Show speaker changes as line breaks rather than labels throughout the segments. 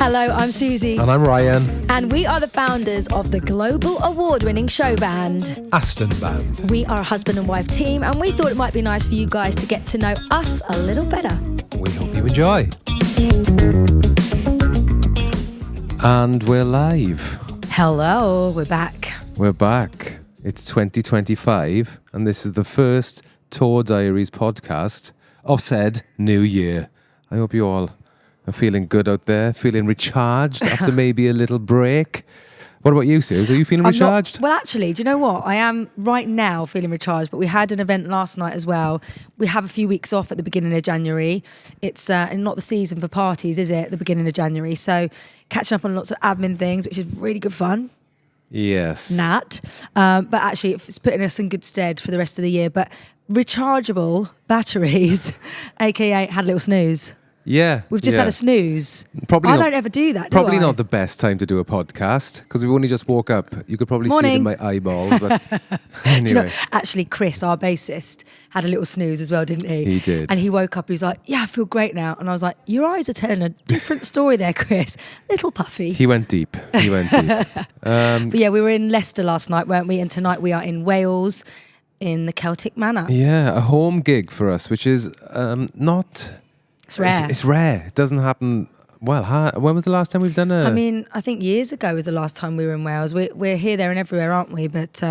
Hello, I'm Susie.
And I'm Ryan.
And we are the founders of the global award-winning show band,
Aston Band.
We are a husband and wife team, and we thought it might be nice for you guys to get to know us a little better.
We hope you enjoy. And we're live.
Hello, we're back.
We're back. It's 2025, and this is the first Tour Diaries podcast of said new year. I hope you all are feeling good out there, feeling recharged after maybe a little break. What about you, Suze? Are you feeling recharged?
Well, actually, do you know what? I am right now feeling recharged, but we had an event last night as well. We have a few weeks off at the beginning of January. It's not the season for parties, is it, at the beginning of January? So catching up on lots of admin things, which is really good fun.
Yes.
But actually, it's putting us in good stead for the rest of the year. But rechargeable batteries, aka had a little snooze.
Yeah.
We've just had a snooze.
Probably
I
not,
don't ever do that,
Probably
do I?
not the best time to do a podcast because we've only just woke up. You could probably see it in my eyeballs. But anyway.
Do you know, actually, Chris, our bassist, had a little snooze as well, didn't he?
He did.
And he woke up, he was like, yeah, I feel great now. And I was like, your eyes are telling a different story there, Chris. Little puffy.
He went deep.
But yeah, we were in Leicester last night, weren't we? And tonight we are in Wales in the Celtic Manor.
Yeah, a home gig for us, which is not...
It's rare.
It's rare. It doesn't happen... Well, when was the last time we've done a...
I mean, I think years ago was the last time we were in Wales. We're here, there and everywhere, aren't we? But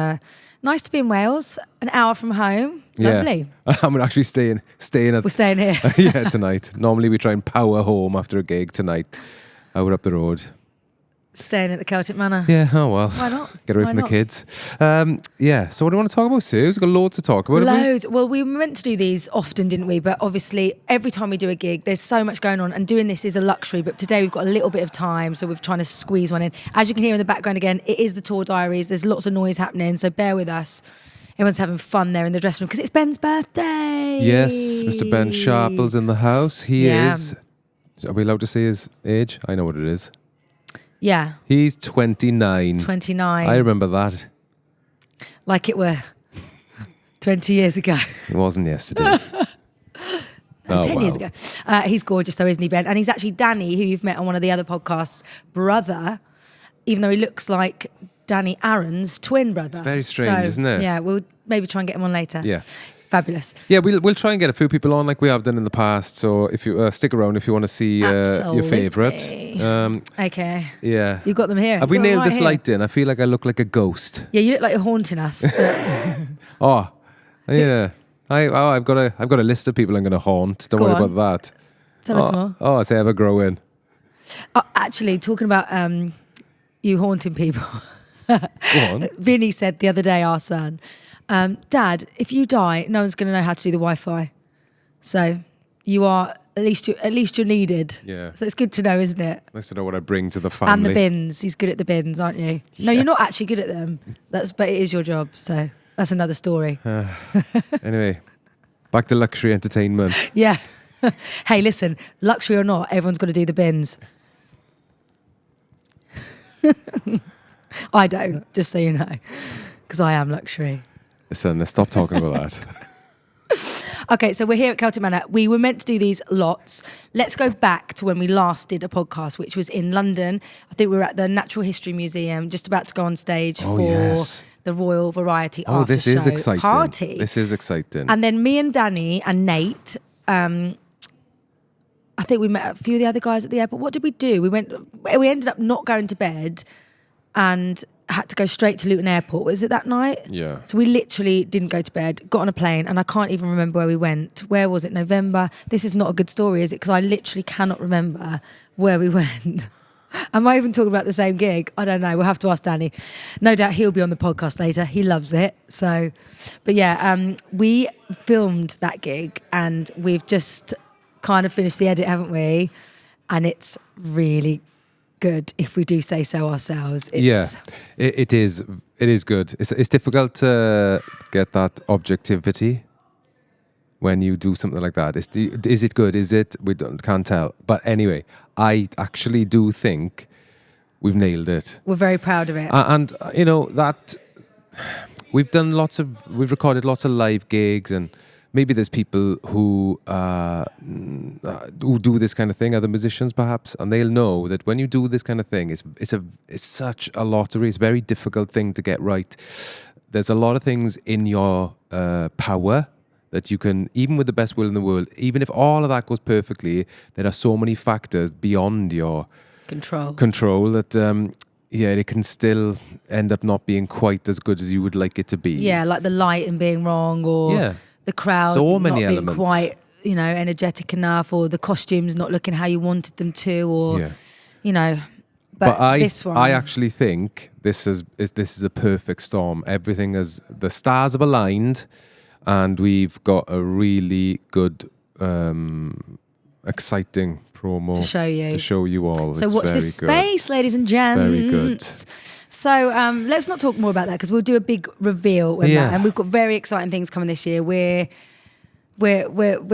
nice to be in Wales, an hour from home. Lovely.
Yeah. I'm actually staying at...
We're staying here.
Yeah, tonight. Normally we try and power home after a gig. Tonight, we're up the road.
Staying at the Celtic Manor.
Yeah, oh well.
Why not?
Get away from the kids. Yeah, so what do you want to talk about, Sue? We've got loads to talk about.
Loads. Well, we were meant to do these often, didn't we? But obviously, every time we do a gig, there's so much going on, and doing this is a luxury. But today we've got a little bit of time, so we're trying to squeeze one in. As you can hear in the background again, it is the Tour Diaries. There's lots of noise happening, so bear with us. Everyone's having fun there in the dressing room because it's Ben's birthday.
Yes, Mr. Ben Sharple's in the house. He is... Are we allowed to say his age? I know what it is.
Yeah.
He's 29.
29.
I remember that.
Like it were 20 years ago.
It wasn't yesterday.
10 years ago. He's gorgeous though, isn't he, Ben? And he's actually Danny, who you've met on one of the other podcasts, brother, even though he looks like Danny Aaron's twin brother.
It's very strange, isn't it?
Yeah, we'll maybe try and get him on later.
Yeah.
Fabulous.
Yeah, we'll try and get a few people on like we have done in the past. So if you stick around if you want to see your favourite.
Okay.
Yeah.
You've got them here.
Have we nailed this light in? I feel like I look like a ghost.
Yeah, you look like you're haunting us.
Oh, yeah. I've got a list of people I'm going to haunt. Don't worry about that.
Tell us more.
Oh, I say ever grow in.
Actually, talking about you haunting people.
Go on.
Vinny said the other day, our son, Dad, if you die, no one's going to know how to do the Wi-Fi. So you are at least you're needed.
Yeah.
So it's good to know, isn't it?
Nice to know what I bring to the family.
And the bins. He's good at the bins, aren't you? Yeah. No, you're not actually good at them. But it is your job. So that's another story.
Anyway, back to luxury entertainment.
Yeah. Hey, listen, luxury or not, everyone's got to do the bins. I don't, just so you know, because I am luxury.
Listen, let's stop talking about that.
Okay, so we're here at Celtic Manor. We were meant to do these lots. Let's go back to when we last did a podcast, which was in London. I think we were at the Natural History Museum, just about to go on stage for the Royal Variety After
this is
Show
exciting.
Party.
This is exciting.
And then me and Danny and Nate, I think we met a few of the other guys at the airport. What did we do? We ended up not going to bed and had to go straight to Luton Airport. Was it that night?
Yeah.
So we literally didn't go to bed, got on a plane, and I can't even remember where we went. Where was it? November? This is not a good story, is it? Because I literally cannot remember where we went. Am I even talking about the same gig? I don't know. We'll have to ask Danny. No doubt he'll be on the podcast later. He loves it. So, but yeah, we filmed that gig and we've just kind of finished the edit, haven't we? And it's really good, if we do say so ourselves.
It is good. It's difficult to get that objectivity when you do something like that. Is it good? Is it? Can't tell. But anyway, I actually do think we've nailed it.
We're very proud of it.
And you know that we've recorded lots of live gigs and maybe there's people who do this kind of thing, other musicians perhaps, and they'll know that when you do this kind of thing, it's such a lottery. It's a very difficult thing to get right. There's a lot of things in your power that you can, even with the best will in the world, even if all of that goes perfectly, there are so many factors beyond your control that it can still end up not being quite as good as you would like it to be.
Yeah, like the lighting being wrong, or the crowd
so many
not
elements.
being quite, energetic enough, or the costumes not looking how you wanted them to, or But this one,
I actually think this is a perfect storm. Everything is, the stars have aligned, and we've got a really good, exciting promo
to show you
all.
So
it's
watch this space, ladies and gents.
Very good.
So let's not talk more about that, because we'll do a big reveal when that, and we've got very exciting things coming this year. We're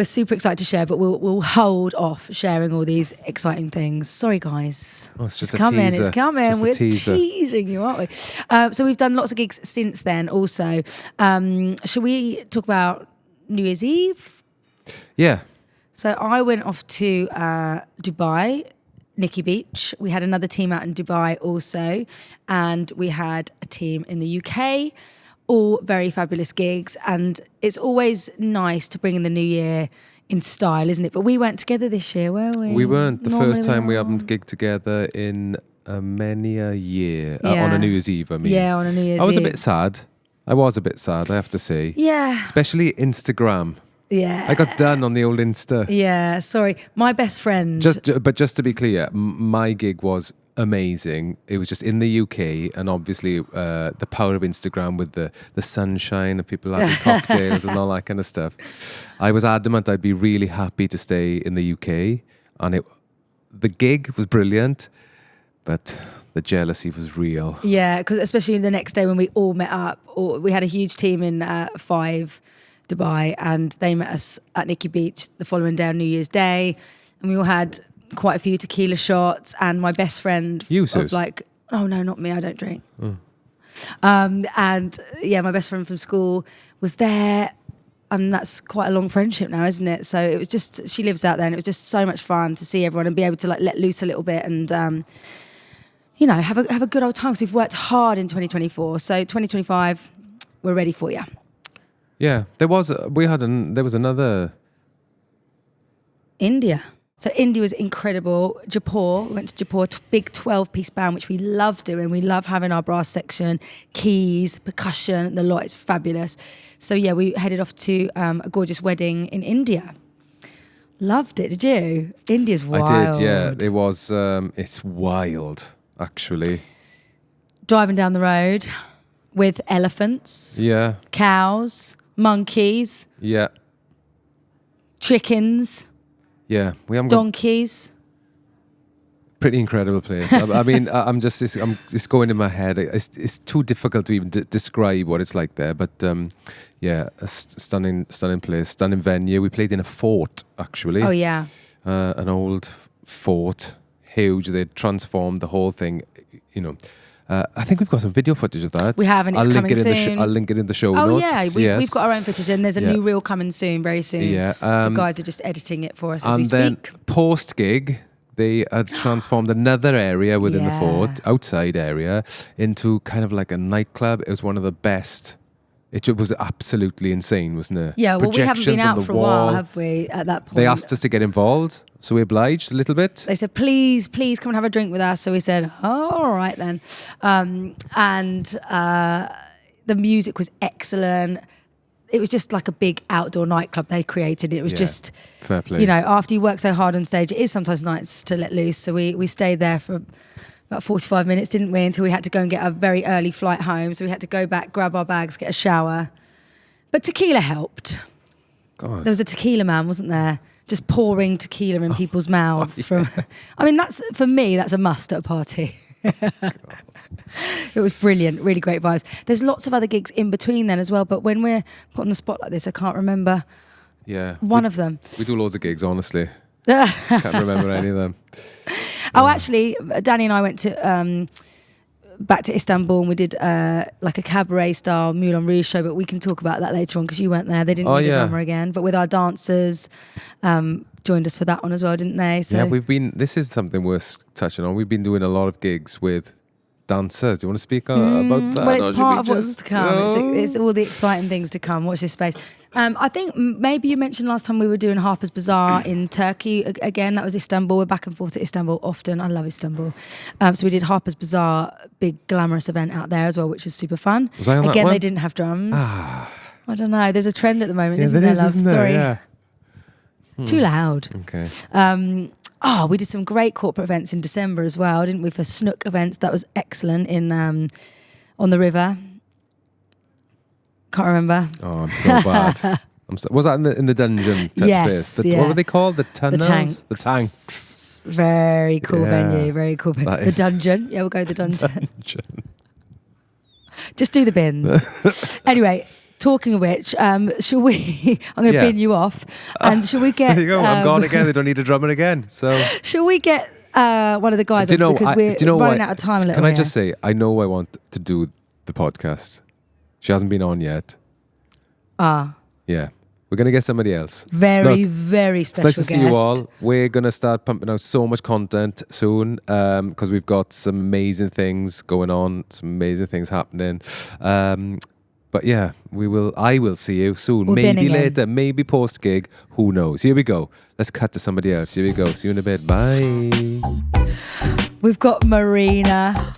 super excited to share, but we'll hold off sharing all these exciting things. Sorry, guys.
Oh, it's just
it's coming.
Teaser.
It's coming.
It's
We're
teaser.
teasing you, aren't we? So we've done lots of gigs since then. Also, should we talk about New Year's Eve?
Yeah.
So I went off to Dubai, Nikki Beach. We had another team out in Dubai also, and we had a team in the UK. All very fabulous gigs, and it's always nice to bring in the new year in style, isn't it? But we weren't together this year, were we?
We weren't. The
Normally
first time we haven't gigged together in many a year.
Yeah.
On a New Year's Eve, I mean.
Yeah, on a New Year's Eve.
I was a bit sad. I have to say.
Yeah.
Especially Instagram.
Yeah.
I got done on the old Insta.
Yeah, sorry. My best friend...
But just to be clear, my gig was amazing. It was just in the UK, and obviously the power of Instagram with the sunshine and people having cocktails and all that kind of stuff. I was adamant I'd be really happy to stay in the UK, and the gig was brilliant, but the jealousy was real.
Yeah, because especially the next day when we all met up, we had a huge team in 5 Dubai, and they met us at Nikki Beach the following day on New Year's Day, and we all had quite a few tequila shots, and my best friend oh no, not me, I don't drink. And yeah, my best friend from school was there, and that's quite a long friendship now, isn't it? So it was just, she lives out there, and it was just so much fun to see everyone and be able to like let loose a little bit and have a good old time. So we've worked hard in 2024, so 2025 we're ready for you.
Yeah, there was another
India. So India was incredible. Jaipur, we went to Jaipur, big 12-piece band, which we love doing. We love having our brass section, keys, percussion, the lot. It's fabulous. So yeah, we headed off to a gorgeous wedding in India. Loved it, did you? India's wild.
I did, yeah. It was, it's wild, actually.
Driving down the road with elephants, cows, monkeys, chickens,
we haven't
donkeys.
Pretty incredible place. I mean, it's going in my head. It's too difficult to even describe what it's like there. But a stunning place, stunning venue. We played in a fort, actually.
Oh yeah,
an old fort, huge. They transformed the whole thing. I think we've got some video footage of that.
We have, and it's coming soon.
I'll link it in the show
notes.
Oh
yeah, we've got our own footage, and there's a new reel coming soon, very soon.
Yeah,
the guys are just editing it for us as we speak.
And then post gig, they had transformed another area within the fort, outside area, into kind of like a nightclub. It was one of the best. It was absolutely insane, wasn't it?
Yeah, well, we haven't been out for a while, have we, at that point?
They asked us to get involved, so we obliged a little bit.
They said, please come and have a drink with us. So we said, oh, all right then. The music was excellent. It was just like a big outdoor nightclub they created. It was just,
fair play.
After you work so hard on stage, it is sometimes nice to let loose. So we stayed there for about 45 minutes, didn't we, until we had to go and get a very early flight home. So we had to go back, grab our bags, get a shower. But tequila helped.
God.
There was a tequila man, wasn't there? Just pouring tequila in people's mouths. I mean, for me, that's a must at a party. It was brilliant, really great vibes. There's lots of other gigs in between then as well, but when we're put on the spot like this, I can't remember one of them.
We do loads of gigs, honestly. Can't remember any of them.
Oh, actually, Danny and I went to back to Istanbul, and we did like a cabaret style Moulin Rouge show, but we can talk about that later on because you weren't there. They didn't need a drummer again, but with our dancers, joined us for that one as well, didn't they? So
this is something worth touching on. We've been doing a lot of gigs with dancers. Do you want to speak about that?
Well, it's part of what's to come. It's all the exciting things to come. Watch this space. I think maybe you mentioned last time we were doing Harper's Bazaar in Turkey. Again, that was Istanbul. We're back and forth to Istanbul often. I love Istanbul. So we did Harper's Bazaar, big glamorous event out there as well, which is super fun.
Was I on that
Again,
one?
they didn't have drums. I don't know. There's a trend at the moment, isn't there, love?
Isn't there?
Sorry.
Yeah.
Too loud.
Okay.
We did some great corporate events in December as well, didn't we? For Snook events, that was excellent in on the river. Can't remember.
Oh, I'm so bad. Was that in the dungeon?
Yes.
What were they called? The tunnels?
The tanks. Very cool venue. Very cool venue. The dungeon. Yeah, we'll go to the dungeon. Just do the bins. Anyway. Talking of which, shall we? I'm going to bin you off, and shall we get?
There you go. I'm gone again. They don't need a drummer again. So
shall we get one of the guys? Because we're running out of time a little.
Can I just say, I know I want to do the podcast. She hasn't been on yet. Yeah, we're going to get somebody else.
Very special
it's nice to
guest.
see you all. We're going to start pumping out so much content soon because we've got some amazing things going on, some amazing things happening. But yeah, I will see you soon. Maybe later, maybe post gig. Who knows? Here we go. Let's cut to somebody else. Here we go. See you in a bit. Bye.
We've got Marina.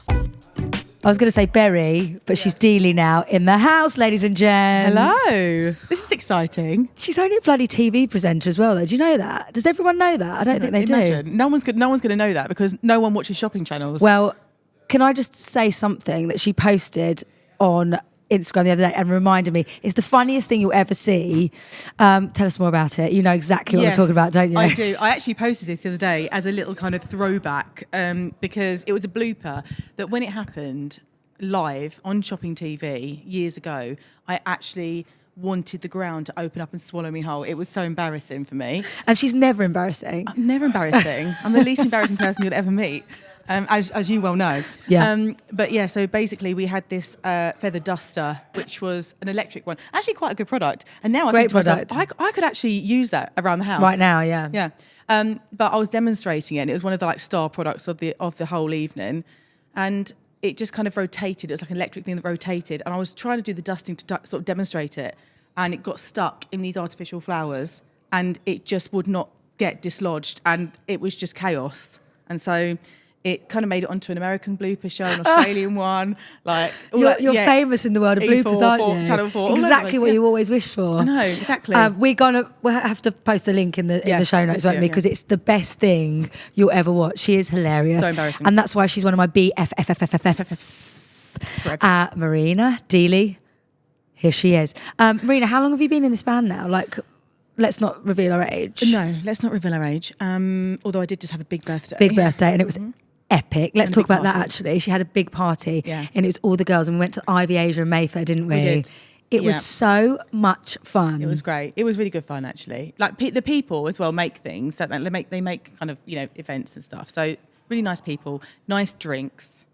I was going to say Berry, but she's Dealey now in the house, ladies and gents.
Hello. This is exciting.
She's only a bloody TV presenter as well, though. Do you know that? Does everyone know that? I don't think they do.
No one's going to know that because no one watches shopping channels.
Well, can I just say something that she posted on Instagram the other day and reminded me it's the funniest thing you'll ever see. Tell us more about it. You know exactly what I'm talking about, don't you?
I do. I actually posted it the other day as a little kind of throwback because it was a blooper that when it happened live on shopping TV years ago, I actually wanted the ground to open up and swallow me whole. It was so embarrassing for me.
And she's never embarrassing.
I'm never embarrassing. I'm the least embarrassing person you'll ever meet. As you well know.
Yeah.
But yeah, so basically we had this feather duster, which was an electric one. Actually quite a good product. And now I think to myself, I could actually use that around the house.
Right now, yeah.
Yeah. But I was demonstrating it and it was one of the like star products of the whole evening. And it just kind of rotated. It was like an electric thing that rotated. And I was trying to do the dusting to sort of demonstrate it. And it got stuck in these artificial flowers and it just would not get dislodged. And it was just chaos. And so it kind of made it onto an American blooper show, an Australian one. Like
you're famous in the world of bloopers, aren't you?
Channel 4,
exactly what you always wish for.
I know, exactly.
We'll have to post a link in the show notes, won't we? Because it's the best thing you'll ever watch. She is hilarious.
So embarrassing.
And that's why she's one of my BFFFFFs. Marina Dealey. Here she is. Marina, how long have you been in this band now? Like, let's not reveal our age.
No, let's not reveal our age. Although I did just have a big birthday.
And it was epic. Let's talk about that actually. She had a big party and it was all the girls and we went to Ivy Asia and Mayfair, didn't we?
We did.
It was so much fun.
It was great. It was really good fun actually. Like the people as well make things, don't they? They make kind of, events and stuff. So really nice people, nice drinks.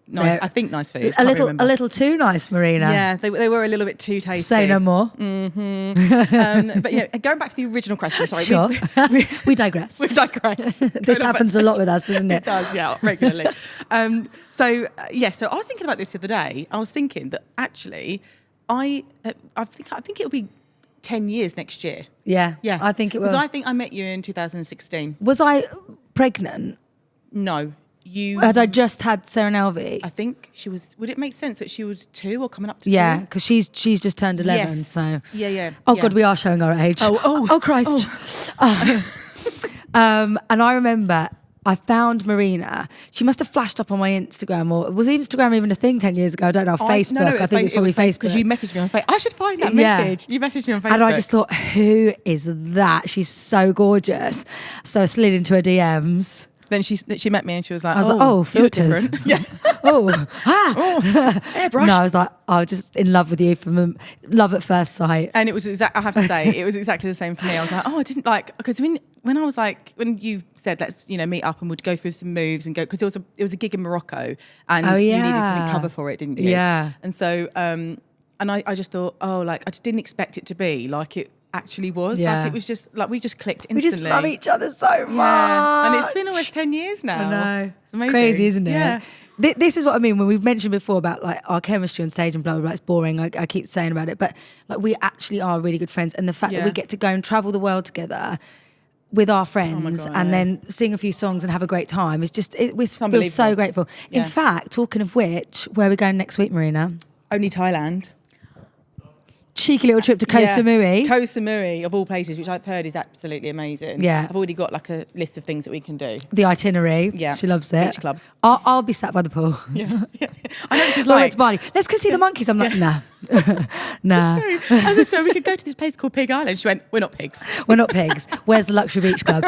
Nice, I think nice food.
A little too nice, Marina.
Yeah, they were a little bit too tasty.
Say no more.
Mm-hmm. But going back to the original question, sorry.
Sure. We digress.
We digress.
This happens a lot with us, doesn't it?
It does, yeah, regularly. So I was thinking about this the other day. I was thinking that actually, I think it'll be 10 years next year.
Yeah,
yeah.
I think it will.
Because I think I met you in 2016.
Was I pregnant?
No.
Had I just had Sarah Nelvey?
I think she was. Would it make sense that she was 2 or coming up to 2?
Yeah, because she's just turned 11.
Yes.
So
yeah.
God, we are showing our age. Oh Christ. And I remember I found Marina. She must have flashed up on my Instagram, or was Instagram even a thing 10 years ago? I don't know. Facebook.
No,
I think it's probably Facebook.
Because you messaged me on Facebook. I should find that message. You messaged me on Facebook.
And I just thought, who is that? She's so gorgeous. So I slid into her DMs.
Then she met me and she was like,
I was like, filters.
Yeah.
Airbrush. No, I was like, I was just in love with you from love at first sight.
And it was I have to say, it was exactly the same for me. I was like, I didn't like, because when when I was like, when you said let's meet up and we'd go through some moves and go, because it was a gig in Morocco and you needed to cover for it, didn't you?
Yeah.
And so and I just thought, I just didn't expect it to be like it actually was.
Yeah.
Like it was just like we just clicked
We
instantly.
just love each other so much.
Yeah. And it's been almost 10 years now.
I know.
It's amazing.
Crazy, isn't it?
Yeah.
This is what I mean when we've mentioned before about like our chemistry on stage and blah, blah, blah. It's boring. I keep saying about it. But like we actually are really good friends. And the fact that we get to go and travel the world together with our friends and then sing a few songs and have a great time is just, we feel so grateful.
Yeah.
In fact, talking of which, where are we going next week, Marina?
Only Thailand.
Cheeky little trip to Koh Samui.
Koh Samui, of all places, which I've heard is absolutely amazing.
Yeah.
I've already got like a list of things that we can do.
The itinerary.
Yeah.
She loves it.
Beach clubs.
I'll be sat by the pool.
Yeah. I know what she's
We
like.
went to Bali. Let's go see the monkeys. I'm like, nah. Nah.
I said, so we could go to this place called Pig Island. She went, we're not pigs.
We're not pigs. Where's the luxury beach club?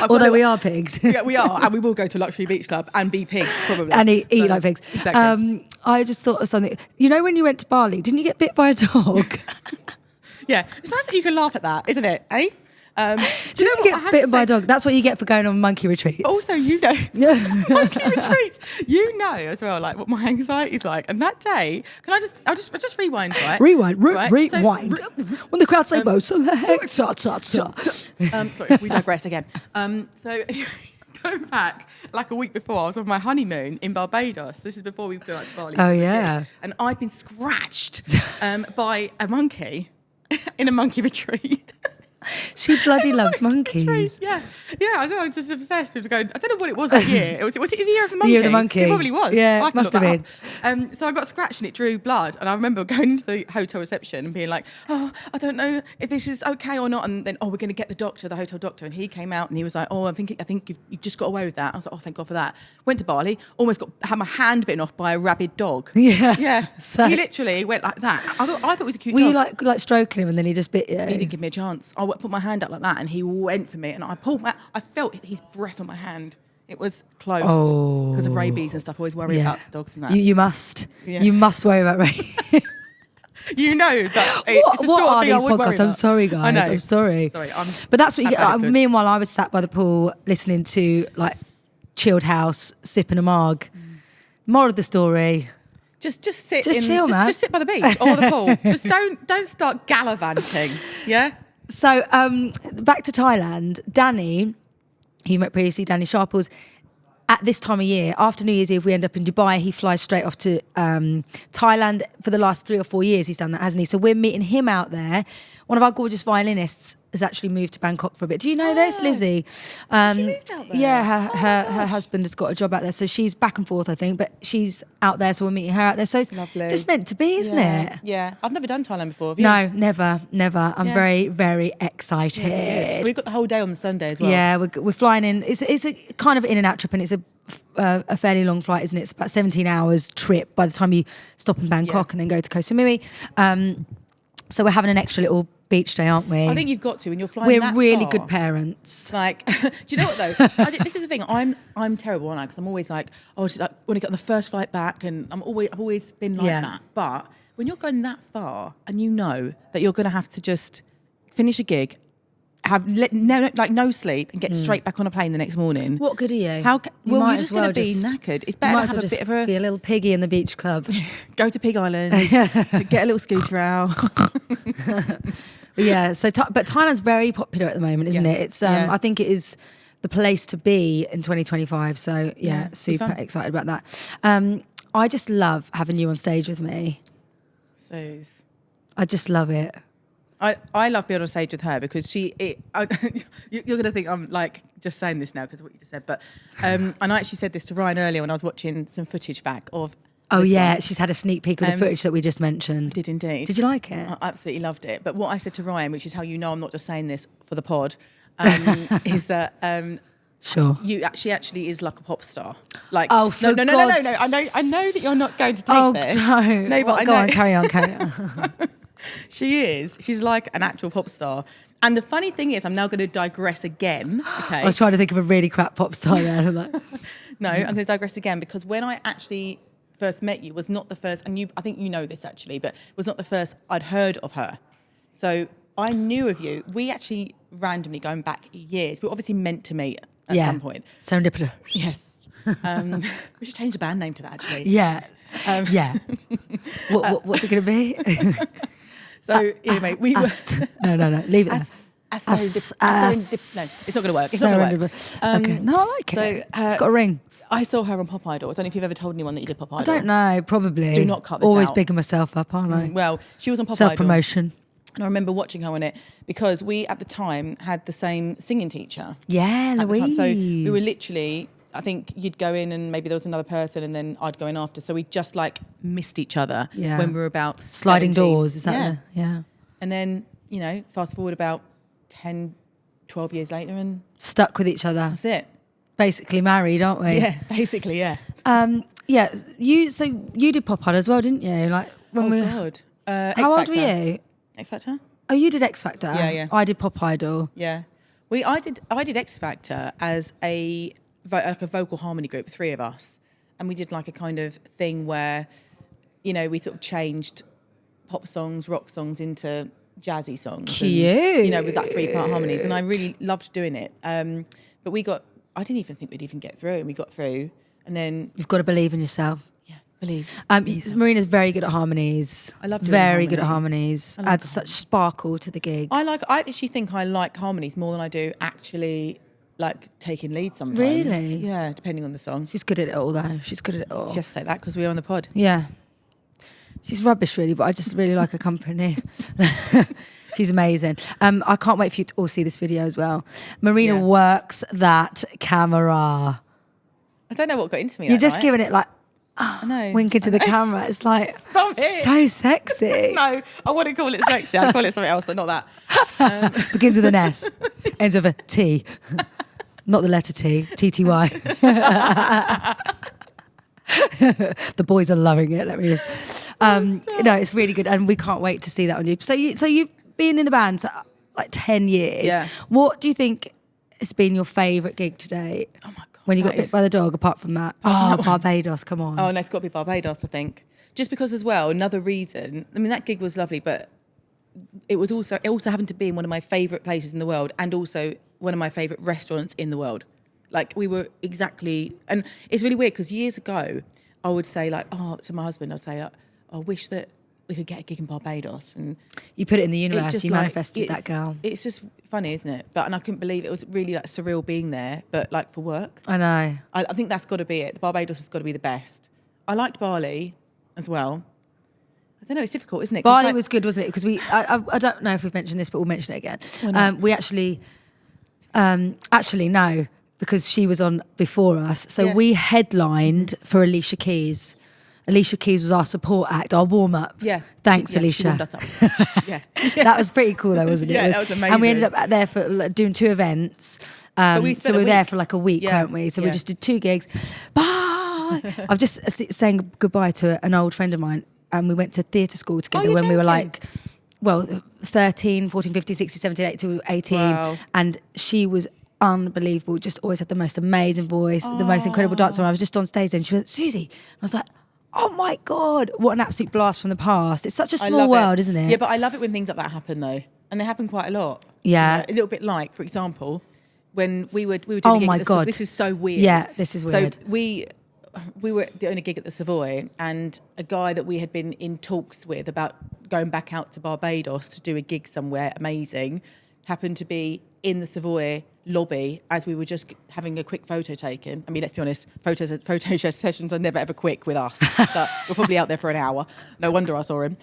Although we are pigs.
Yeah, we are. And we will go to a luxury beach club and be pigs, probably.
And eat like pigs.
Exactly.
I just thought of something. You know when you went to Bali, didn't you get bit by a dog?
Yeah. It's nice that you can laugh at that, isn't it? Eh?
Do you know you get bitten by a dog? That's what you get for going on monkey retreats.
Also, monkey retreats. You know as well, like what my anxiety is like. And that day, I'll just rewind, right?
Rewind.
So,
When the crowd say bo, select,
sorry, we digress again. So going back like a week before, I was on my honeymoon in Barbados. This is before we flew out to Bali.
Oh yeah.
And I'd been scratched by a monkey in a monkey retreat.
She bloody loves monkeys.
Yeah. I don't know. I was just obsessed with going. I don't know what it was that year. Was it the year of the monkey?
The year of the monkey.
It probably was.
Yeah,
I
it must have been.
So I got scratched and it drew blood. And I remember going into the hotel reception and being like, "Oh, I don't know if this is okay or not." And then, we're going to get the hotel doctor. And he came out and he was like, "Oh, I think you've just got away with that." I was like, "Oh, thank God for that." Went to Bali, had my hand bitten off by a rabid dog.
Yeah.
So he literally went like that. I thought it was a cute
Were
dog.
you like stroking him and then he just bit you?
He didn't give me a chance. I put my hand up like that and he went for me and I felt his breath on my hand. It was close because of rabies and stuff. I always worry about dogs and that.
You must. Yeah. You must worry about rabies.
You know that.
What are these podcasts? I'm sorry, guys.
I know.
I'm sorry. But that's what you get. Meanwhile, I was sat by the pool listening to like chilled house, sipping a marg. Moral of the story.
Just sit.
Chill, man.
Just sit by the beach or the pool. Just don't start gallivanting. Yeah.
So back to Thailand. Danny, who you met previously, Danny Sharples, at this time of year, after New Year's Eve, we end up in Dubai. He flies straight off to Thailand. For the last 3 or 4 years, he's done that, hasn't he? So we're meeting him out there. One of our gorgeous violinists has actually moved to Bangkok for a bit. Do you know this, Lizzie?
She moved out there?
Yeah, her husband has got a job out there. So she's back and forth, I think, but she's out there. So we're meeting her out there. So it's
lovely.
Just meant to be, isn't it?
Yeah. I've never done Thailand before. Have you?
No, never. I'm very, very excited.
Yeah, we've got the whole day on the Sunday as well.
Yeah, we're flying in. It's a kind of in and out trip, and it's a fairly long flight, isn't it? It's about 17 hours trip by the time you stop in Bangkok and then go to Koh Samui. So we're having an extra little beach day, aren't we?
I think you've got to when you're flying.
We're
that
really
far.
good parents.
Like, do you know what though? This is the thing. I'm terrible, aren't I? Because I'm always like, want to get on the first flight back, and I've always been like that. But when you're going that far, and you know that you're going to have to just finish a gig, have no sleep, and get straight back on a plane the next morning.
What good are you?
You're just going to be knackered. It's better to have a bit of
be a little piggy in the beach club.
Go to Pig Island, get a little scooter out.
Yeah. So, but Thailand's very popular at the moment, isn't it? It's. I think it is the place to be in 2025. So super excited about that. I just love having you on stage with me.
So
I just love it.
I love being on stage with her because you're going to think I'm like just saying this now because of what you just said. But and I actually said this to Ryan earlier when I was watching some footage back of.
Oh yeah, she's had a sneak peek of the footage that we just mentioned.
Did indeed.
Did you like it?
I absolutely loved it. But what I said to Ryan, which is how you know I'm not just saying this for the pod, is that
sure,
she actually is like a pop star. Like
no. I know
that you're not going to take this.
Don't.
No, but
go on, carry on.
She is. She's like an actual pop star. And the funny thing is, I'm now going to digress again. Okay.
I was trying to think of a really crap pop star there.
No, I'm going to digress again because when I actually first met you was not the first, and I think you know this actually, but was not the first I'd heard of her. So I knew of you. We actually randomly, going back years, we were obviously meant to meet at some point.
Serendipitous.
Yes. We should change the band name to that, actually.
Yeah. Yeah. What's it going to be?
So, anyway, we were...
No. Leave it there.
No, it's not going to work. It's not going to work.
Okay. No, I like it. It's got a ring.
I saw her on Pop Idol. I don't know if you've ever told anyone that you did Pop Idol.
I don't know. Probably.
Do not cut this
Always
out.
bigging myself up, aren't I?
Well, she was on Pop Idol.
Self-promotion.
And I remember watching her on it because we, at the time, had the same singing teacher.
Yeah,
At the time.
Louise.
So we were literally, I think you'd go in and maybe there was another person and then I'd go in after. So we just like missed each other when we were about
sliding
17.
doors, is that yeah.
And then, you know, fast forward about 10, 12 years later and
Stuck with each other.
that's it.
Basically married, aren't we?
Yeah, basically, yeah.
Yeah, you did Pop Idol as well, didn't you? Like when we
God.
How old were you?
X Factor?
Oh, you did X Factor?
Yeah.
I did Pop Idol.
Yeah. I did X Factor as a vocal harmony group, 3 of us. And we did like a kind of thing where, you know, we sort of changed pop songs, rock songs into jazzy songs.
Cute.
And, you know, with that 3-part harmonies. And I really loved doing it. But I didn't even think we'd even get through. And we got through. And then...
You've got to believe in yourself.
Yeah, believe.
Marina's very good at harmonies.
I love doing
very good at
harmony.
harmonies. Adds such sparkle to the gig.
I actually think I like harmonies more than I do actually like taking lead sometimes.
Really?
Yeah, depending on the song.
She's good at it all, though. She's good at it all.
Just say that because we're on the pod.
Yeah. She's rubbish, really, but I just really like her company. She's amazing. I can't wait for you to all see this video as well. Marina works that camera.
I don't know what got into me.
You're
that
just
night.
giving it like
I know.
winking to the camera. It's like
Stop it.
so sexy.
No, I want to call it sexy. I'd call it something else, but not that.
Begins with an S, ends with a T. Not the letter T, TTY. The boys are loving it. Let me just. No, it's really good, and we can't wait to see that on you. So you've been in the band for like 10 years.
Yeah.
What do you think has been your favourite gig to date?
Oh my God.
When you got bit by the dog, apart from that. Oh, Barbados, come on.
Oh, no, it's got to be Barbados, I think. Just because as well, another reason, I mean, that gig was lovely, but it also happened to be in one of my favourite places in the world and also one of my favourite restaurants in the world. Like we were exactly, and it's really weird because years ago, I would say like, to my husband, I'd say, I wish that we could get a gig in Barbados. And
you put it in the universe,
just
you
like,
manifested that girl.
It's just funny, isn't it? And I couldn't believe it was really like surreal being there, but like for work.
I know.
I think that's got to be it. The Barbados has got to be the best. I liked Bali as well. I don't know, it's difficult, isn't it?
Bali was good, wasn't it? Because I don't know if we've mentioned this, but we'll mention it again. We actually no, because she was on before us. So we headlined for Alicia Keys. Alicia Keys was our support act, our warm-up.
Yeah.
Thanks,
She
Alicia.
warmed us up. Yeah.
That was pretty cool, though, wasn't it?
Yeah, that was amazing.
And we ended up there for like, doing 2 events. So we were there for like a week, weren't we? So we just did 2 gigs. Bye! I've just saying goodbye to an old friend of mine, and we went to theatre school together when we were like, 13, 14, 15, 16, 17, 18, 18.
Wow.
And she was unbelievable, just always had the most amazing voice, the most incredible dancer. And I was just on stage and she went, Susie. I was like, oh my God, what an absolute blast from the past. It's such a small world, isn't it?
Yeah, but I love it when things like that happen though. And they happen quite a lot.
Yeah.
You know, a little bit like, for example, when we were doing
Oh
a gig
my God.
This is so weird.
Yeah, this is weird.
So we were doing a gig at the Savoy and a guy that we had been in talks with about going back out to Barbados to do a gig somewhere amazing happened to be in the Savoy lobby as we were just having a quick photo taken. I mean, let's be honest, photo sessions are never ever quick with us. But we're probably out there for an hour. No wonder I saw him.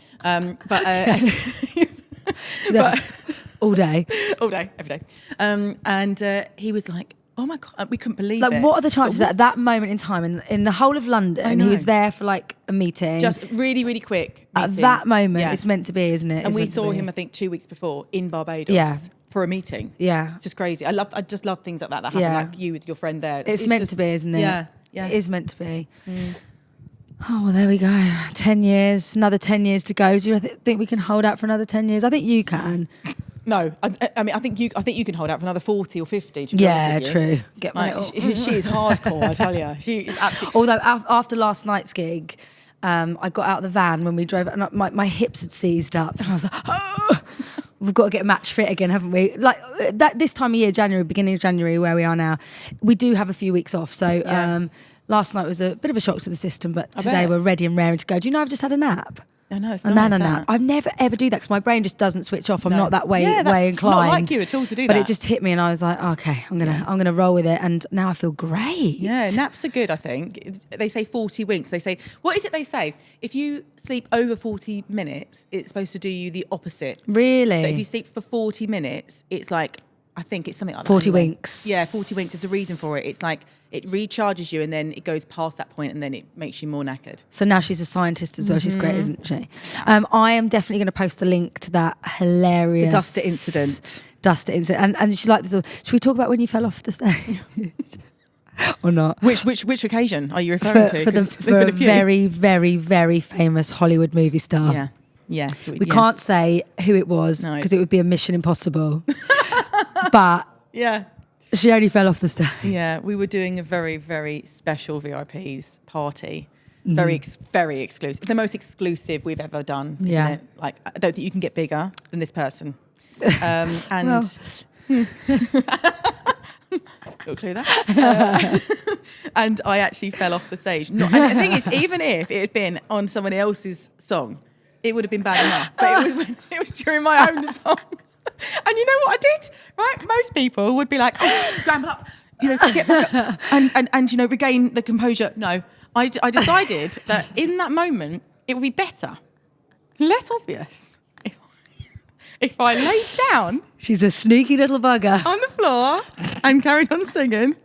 All day.
All day, every day. He was like, oh my God, we couldn't believe it.
Like, what are the chances at that moment in time in the whole of London, he was there for like a meeting?
Just really, really quick meeting.
At that moment, it's meant to be, isn't it?
And we saw him, I think, 2 weeks before in Barbados for a meeting.
Yeah.
It's just crazy. I just love things like that happen, like you with your friend there.
It's meant to be, isn't it?
Yeah.
It is meant to be. Oh, well, there we go. 10 years, another 10 years to go. Do you think we can hold out for another 10 years? I think you can.
No, I mean, I think you can hold out for another 40 or 50. To be honest with you.
True. Get my.
She is hardcore, I tell you. She is absolutely.
Although after last night's gig, I got out of the van when we drove, and my hips had seized up, and I was like, oh. we've got to get match fit again, haven't we? Like that this time of year, January, beginning of January, where we are now, we do have a few weeks off. So last night was a bit of a shock to the system, but today we're ready and raring to go. Do you know I've just had a nap?
I know, it's
a
nice,
nana nap. I've never ever do that because my brain just doesn't switch off. I'm not that way inclined.
Not like you at all to do that.
But it just hit me, and I was like, okay, I'm gonna roll with it. And now I feel great.
Yeah, naps are good. I think they say 40 winks. They say, what is it they say? If you sleep over 40 minutes, it's supposed to do you the opposite.
Really?
But if you sleep for 40 minutes, it's like, I think it's something like
40
that. 40
winks.
Yeah, 40 winks is the reason for it. It's like it recharges you and then it goes past that point and then it makes you more knackered.
So now she's a scientist as well. She's great, isn't she? I am definitely going to post the link to that hilarious...
The duster incident.
Duster incident. And she's like this. Should we talk about when you fell off the stage? Or not?
Which occasion are you referring to?
For a very, very, very famous Hollywood movie star.
Yeah. Yes.
We can't say who it was because it would be a mission impossible. But
yeah,
she only fell off the stage.
Yeah, we were doing a very, very special VIPs party. Very, very exclusive. The most exclusive we've ever done, isn't it? Like, I don't think you can get bigger than this person. And you'll clear that. And I actually fell off the stage. And the thing is, even if it had been on someone else's song, it would have been bad enough. But it was during my own song. And you know what I did? Right? Most people would be like, oh, scramble up, get back up and regain the composure. No, I decided that in that moment, it would be better, less obvious, if I laid down.
She's a sneaky little bugger.
On the floor and carried on singing.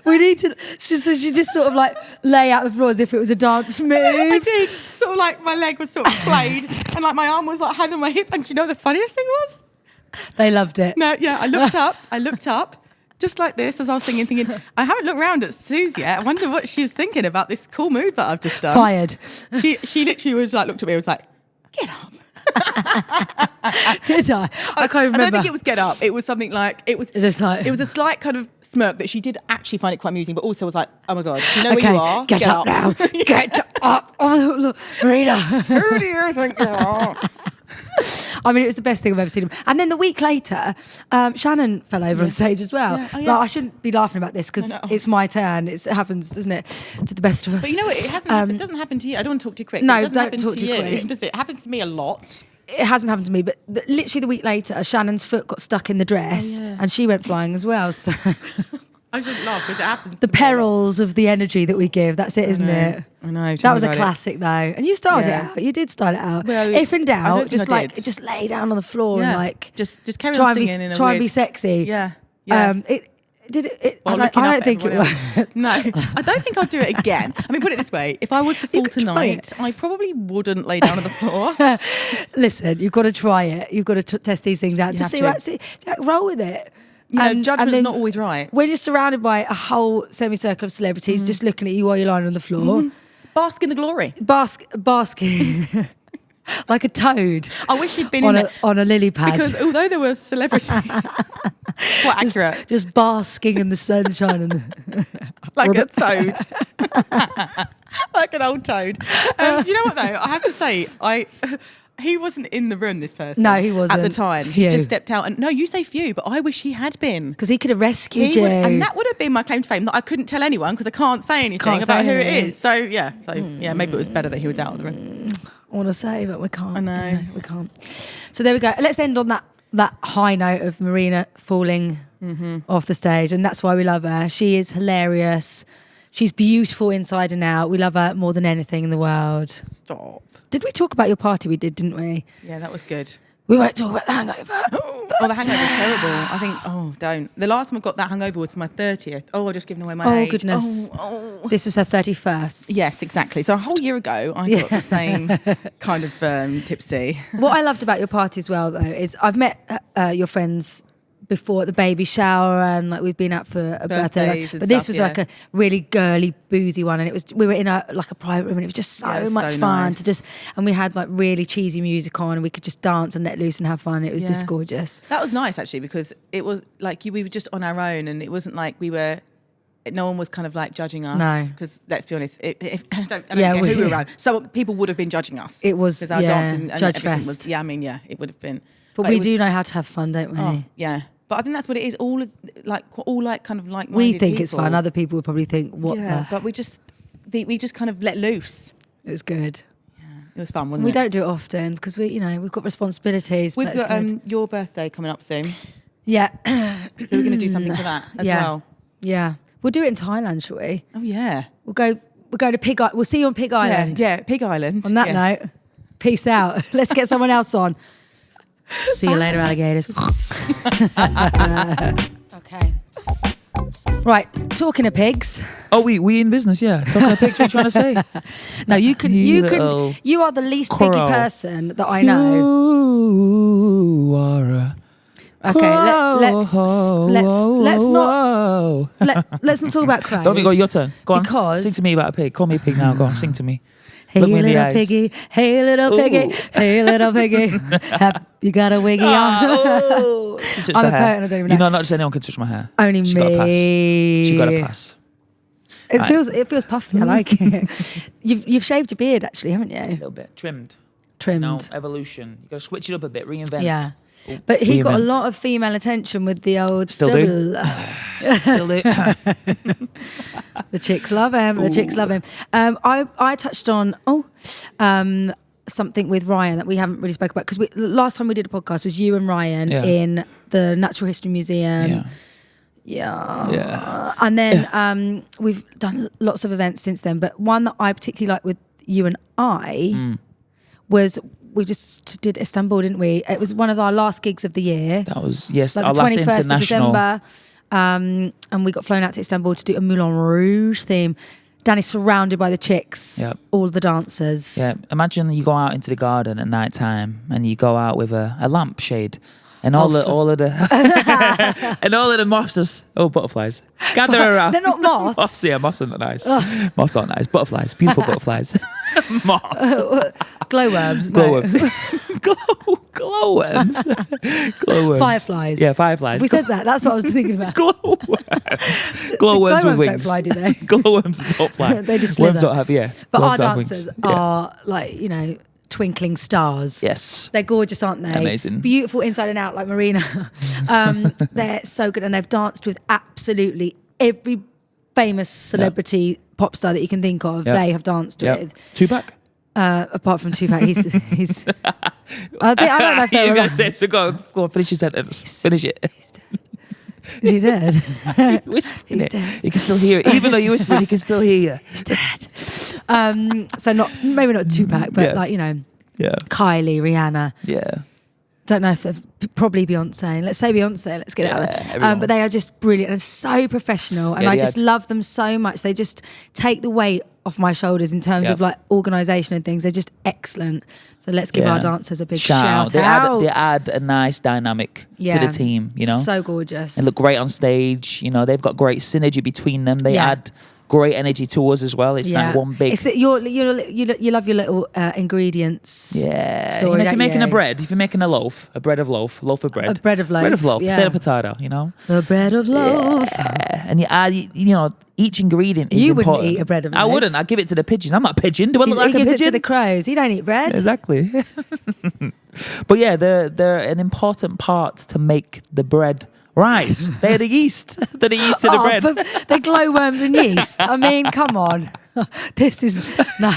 We need to. She just sort of like lay out the floor as if it was a dance move.
I did. Sort of like my leg was sort of flayed and like my arm was like hand on my hip. And do you know what the funniest thing was?
They loved it.
No, yeah, I looked up just like this as I was singing, thinking, I haven't looked round at Suze yet. I wonder what she's thinking about this cool move that I've just done.
Fired.
She literally was like, looked at me and was like, get up.
Did I? I can't remember.
I don't think it was get up. It was something like it was a slight kind of smirk that she did actually find it quite amusing, but also was like, oh my god, do you know where you are?
Get up now. Get up. Oh, look, Marina.
Who do you think you are?
I mean, it was the best thing I've ever seen. And then the week later, Shannon fell over on stage as well. Yeah. Oh, yeah. Like, I shouldn't be laughing about this because it's my turn. It happens, doesn't it, to the best of us.
But you know what? It doesn't happen to you. I don't want to talk too quick.
No, don't talk too quick.
Does it? It happens to me a lot.
It hasn't happened to me, but literally the week later, Shannon's foot got stuck in the dress and she went flying as well. So
I shouldn't laugh because it happens.
The perils of the energy that we give. That's it, isn't it?
I know.
That was a classic, though. And you started it out. You did start it out. Well, if in doubt, just lay down on the floor and like
just carry on singing.
Try and be sexy.
Yeah.
I don't think it worked.
No, I don't think I'd do it again. I mean, put it this way: if I was the full tonight, I probably wouldn't lay down on the floor.
Listen, you've got to try it. You've got to test these things out. Just roll with it.
Judgment's not always right.
When you're surrounded by a whole semicircle of celebrities just looking at you while you're lying on the floor.
Bask in the glory.
Basking. Like a toad.
I wish you'd been
on a lily pad.
Because although there were celebrities, quite accurate.
Just basking in the sunshine.
Like a toad. Like an old toad. Do you know what though? I have to say, he wasn't in the room, this person.
No, he wasn't.
At the time.
Few.
He just stepped out. And no, you say few, but I wish he had been.
Because he could have rescued you.
And that would have been my claim to fame, that I couldn't tell anyone because I can't say anything about who it is. So, yeah. Maybe it was better that he was out of the room.
I want to say, but we can't.
I know.
We can't. So there we go. Let's end on that high note of Marina falling off the stage. And that's why we love her. She is hilarious. She's beautiful inside and out. We love her more than anything in the world.
Stop.
Did we talk about your party we did, didn't we?
Yeah, that was good.
We won't talk about the hangover.
The hangover was terrible. I think, don't. The last time I got that hangover was for my 30th. I've just given away my age.
Oh, goodness. This was her 31st.
Yes, exactly. So a whole year ago, I got the same kind of tipsy.
What I loved about your party as well, though, is I've met your friends before at the baby shower and like we've been out for a birthday, but this was like a really girly boozy one, and we were in a private room and it was just so much fun to just, and we had like really cheesy music on and we could just dance and let loose and have fun. It was just gorgeous.
That was nice actually, because it was like we were just on our own and it wasn't like we were no one was kind of like judging us.
No.
Because let's be honest, I don't
Yeah,
care
we-
who we were around. Some people would have been judging us.
It was,
because our
yeah,
dancing and
judge
everything
fest.
was. Yeah, I mean, yeah, it would have been.
But
it
we
was-
do know how to have fun, don't we?
Oh, yeah. But I think that's what it is. All kind of like
We think it's fun. Other people would probably think, what
Yeah,
the...
but we just kind of let loose.
It was good.
It was fun, wasn't
We
it?
don't do it often because we've got responsibilities.
We've
but it's
got
good.
your birthday coming up soon, so
Yeah.
we're going to do something for that as
Yeah.
well.
Yeah. We'll do it in Thailand, shall we?
Oh yeah.
We'll go to Pig Island. We'll see you on Pig Island.
Yeah, Pig Island.
On that
Yeah.
note, peace out. Let's get someone else on. See you later, alligators. Okay. Right, talking of pigs.
Oh, we in business, yeah. Talking of pigs, what are you trying to say?
No, you
little
are the least piggy
crow.
person that I know.
You are a
Okay, let's not talk about crows.
Don't be go your turn. Go on.
Because-
Sing to me about a pig. Call me a pig now. Go on, sing to me.
Hey
Look me in the
little
eyes.
piggy, hey little piggy,
Ooh.
hey little piggy. Have you got a wiggy on?
Oh, she touched
I'm
the
a
hair.
poet and I don't even
You
know.
know, not just anyone can touch my hair.
Only
She
me.
got a pass. She got a pass.
It feels puffy. I like it. You've shaved your beard actually, haven't
A
you?
little bit. Trimmed.
Trimmed.
No, evolution. You got to switch it up a bit. Reinvent.
Yeah. But he got a
Reinvent.
lot of female attention with the old
Still do. Still do.
The chicks love him. The chicks love him. I touched on something with Ryan that we haven't really spoke about because last time we did a podcast was you and Ryan
Yeah.
in the Natural History Museum.
Yeah.
Yeah. And then we've done lots of events since then, but one that I particularly like with you and I was we just did Istanbul, didn't we? It was one of our last gigs of the year.
That was, yes,
Like
our
the
last
21st of
international.
December. And we got flown out to Istanbul to do a Moulin Rouge theme. Danny's surrounded by the chicks,
Yep.
all the dancers.
Yeah, imagine you go out into the garden at night time and you go out with a lampshade. And all of the and all of the moths butterflies gather around.
They're not moths.
Yeah, moths are not nice. Moths aren't nice. Butterflies, beautiful butterflies. Moths,
Glowworms.
glowworms, glowworms, glowworms.
Fireflies.
Yeah, fireflies.
We said that. That's what I was thinking about.
glowworms. Glowworms with
Glowworms don't
wings.
fly, do they?
Glowworms don't fly.
They just
Worms
slither.
don't have, yeah.
But our
Worms don't have
dancers
wings. Yeah.
are like, twinkling stars.
Yes.
They're gorgeous, aren't they?
Amazing.
Beautiful inside and out, like Marina. They're so good. And they've danced with absolutely every famous celebrity pop star that you can think of.
Yep.
They have danced
Yep.
with.
Tupac?
Apart from Tupac, he's I don't know if they're
You're
alive.
gonna say, so go on, finish your sentence. Finish it.
Is he dead?
Whispering
He's
it.
dead.
You can still hear it. Even though you're whispering, you can still hear you.
He's dead. So maybe not Tupac, but
Yeah. Yeah.
Kylie, Rihanna.
Yeah.
Don't know if they're probably Beyonce. Let's say Beyonce. Let's get it out there.
everyone.
But they are just brilliant and so professional, and
Yeah,
I
they
just
are.
love them so much. They just take the weight off my shoulders in terms
Yeah.
of like organisation and things. They're just excellent. So let's give
Yeah.
our dancers a big
Shout out.
shout
They add a nice dynamic to the team,
So gorgeous.
They look great on stage. They've got great synergy between them. They
Yeah.
add great energy to us as well. It's like one big.
It's you love your little ingredients.
yeah.
story,
If
don't
you're making
you?
a bread, if you're making a loaf of bread,
A bread of loaf,
bread of loaf,
yeah.
potato,
The bread of loaf.
and you add, each ingredient is
You wouldn't
important.
eat a bread of
I
loaf.
wouldn't. I'd give it to the pigeons. I'm not a pigeon. Do I look like
He
a
gives
pigeon?
it to the crows. He don't eat bread.
Exactly. But yeah, they're an important part to make the bread rise. They're the yeast. They're the yeast to the bread.
They're glowworms and yeast. I mean, come on. This is no.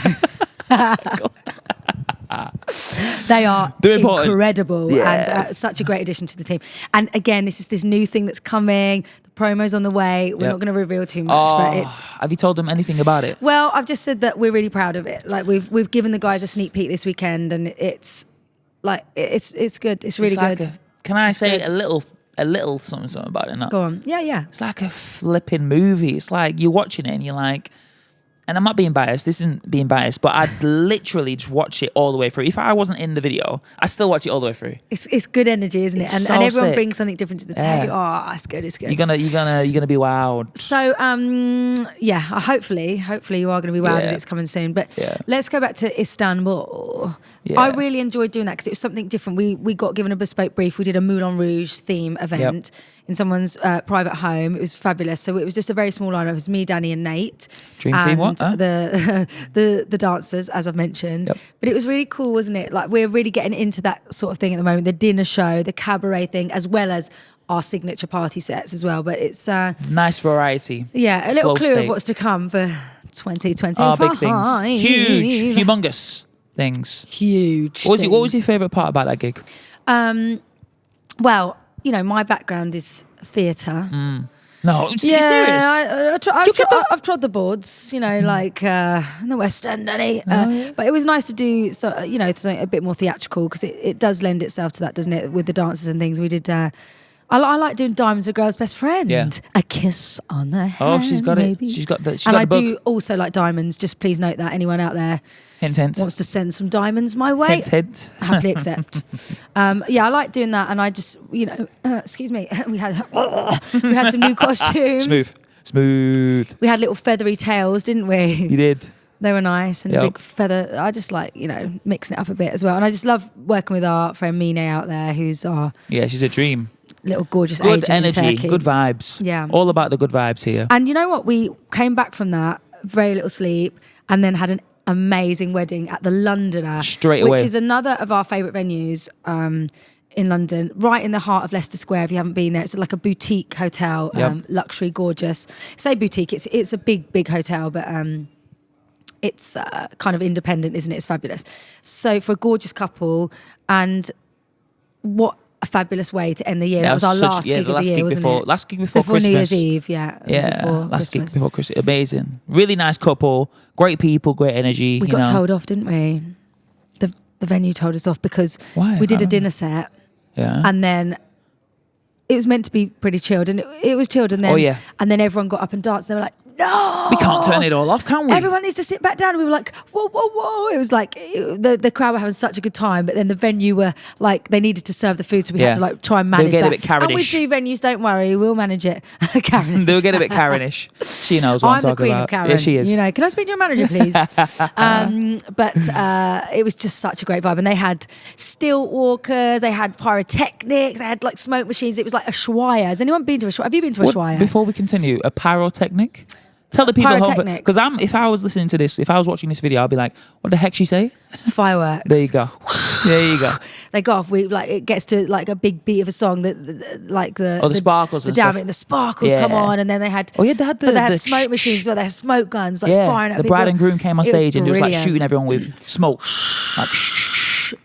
They are
They're important.
incredible
Yeah.
and such a great addition to the team. And again, this is this new thing that's coming. The promo's on the way. We're
Yep.
not going to reveal too much, but it's.
Have you told them anything about it?
Well, I've just said that we're really proud of it. Like we've given the guys a sneak peek this weekend, and it's like it's good. It's really
It's like
good.
can I say
good.
a little something about it? Not.
Go on. Yeah.
It's like a flipping movie. It's like you're watching it and you're like, and I'm not being biased. This isn't being biased, but I'd literally just watch it all the way through. If I wasn't in the video, I still watch it all the way through.
It's good energy, isn't it?
It's
And
so
everyone
sick.
brings something different to the
Yeah.
table. Oh, it's good. It's good.
You're gonna be wowed.
So, hopefully you are going to be wowed
Yeah.
and it's coming soon. But
Yeah.
let's go back to Istanbul.
Yeah.
I really enjoyed doing that because it was something different. We got given a bespoke brief. We did a Moulin Rouge theme event. in someone's private home. It was fabulous. So it was just a very small lineup. It was me, Danny, and Nate.
Dream team, what? Huh?
The dancers, as I've mentioned.
Yep.
But it was really cool, wasn't it? Like, we're really getting into that sort of thing at the moment. The dinner show, the cabaret thing, as well as our signature party sets as well. But it's
nice variety.
yeah, a little
Flow
clue
state.
of what's to come for 2025.
Oh, big things. Huge, humongous things.
Huge.
What was
things.
your favourite part about that gig?
Well, you know, my background is theatre.
No, you serious?
I've trod the boards, you know, like in the West End, Danny. But it was nice to do, you know, something a bit more theatrical, because it does lend itself to that, doesn't it? With the dances and things. We did. I like doing Diamonds, a Girl's Best Friend.
Yeah.
A kiss on the hand.
Oh, she's got
maybe.
it. She's got the. She's
And
got
I
the
do
bug.
also like diamonds. Just please note that anyone out there
Hint, hint.
wants to send some diamonds my way,
Hint, hint.
happily accept. Yeah, I like doing that, and I just, you know, excuse me, we had some new costumes.
Smooth.
We had little feathery tails, didn't we?
You did.
They were nice, and
Yep.
a big feather. I just like, you know, mixing it up a bit as well. And I just love working with our friend Mina out there, who's our
Yeah, she's a dream.
little gorgeous
Good
agent in
energy,
Turkey.
good vibes.
Yeah.
All about the good vibes here.
And you know what? We came back from that, very little sleep, and then had an amazing wedding at the Londoner.
Straight
Which
away.
is another of our favourite venues in London, right in the heart of Leicester Square, if you haven't been there. It's like a boutique hotel,
Yep.
luxury, gorgeous. Say boutique, it's a big hotel, but it's kind of independent, isn't it? It's fabulous. So for a gorgeous couple, and what a fabulous way to end the year. That was our last gig of the year, wasn't it?
Last gig before
Before
Christmas.
New Year's Eve, yeah.
Yeah,
before
last
Christmas.
gig before Christmas. Amazing. Really nice couple. Great people, great energy.
We got told off, didn't we? The venue told us off because
Why?
we did a dinner set,
Yeah.
and then it was meant to be pretty chilled, and it was chilled, and then
Oh, yeah.
and then everyone got up and danced. And they were like, "No,
We can't turn it all off, can we?
Everyone needs to sit back down." And we were like, "Whoa, whoa, whoa!" It was like the crowd were having such a good time, but then the venue were like, they needed to serve the food, so we
Yeah.
had to like try and
They were
manage
getting a
that.
bit
And we
Karenish.
do venues, don't worry, we'll manage it. Karen,
They'll get a bit Karenish. She knows what I'm
I'm the
talking
queen
about.
of Karen.
Yeah, she is.
You know, can I speak to your manager, please? But it was just such a great vibe, and they had stilt walkers, they had pyrotechnics, they had like smoke machines. It was like a Shwaya. Has anyone been to a Shwaya? Have you been to a
What-
Shwaya?
Before we continue, a pyrotechnic? Tell the people at home,
Pyrotechnics.
because if I was listening to this, if I was watching this video, I'd be like, "What the heck she say?"
Fireworks.
There you go. There you go.
They go off. We like it gets to like a big beat of a song that like the
Oh, the sparkles
the
and
damn
stuff.
it, the sparkles
Yeah.
come on, and then they had
Oh yeah, they had
but they had
the
smoke machines as well. They had smoke guns like
Yeah,
firing at
the
people.
bride and groom came on
It was
stage and it was like
brilliant.
shooting everyone with smoke. Like,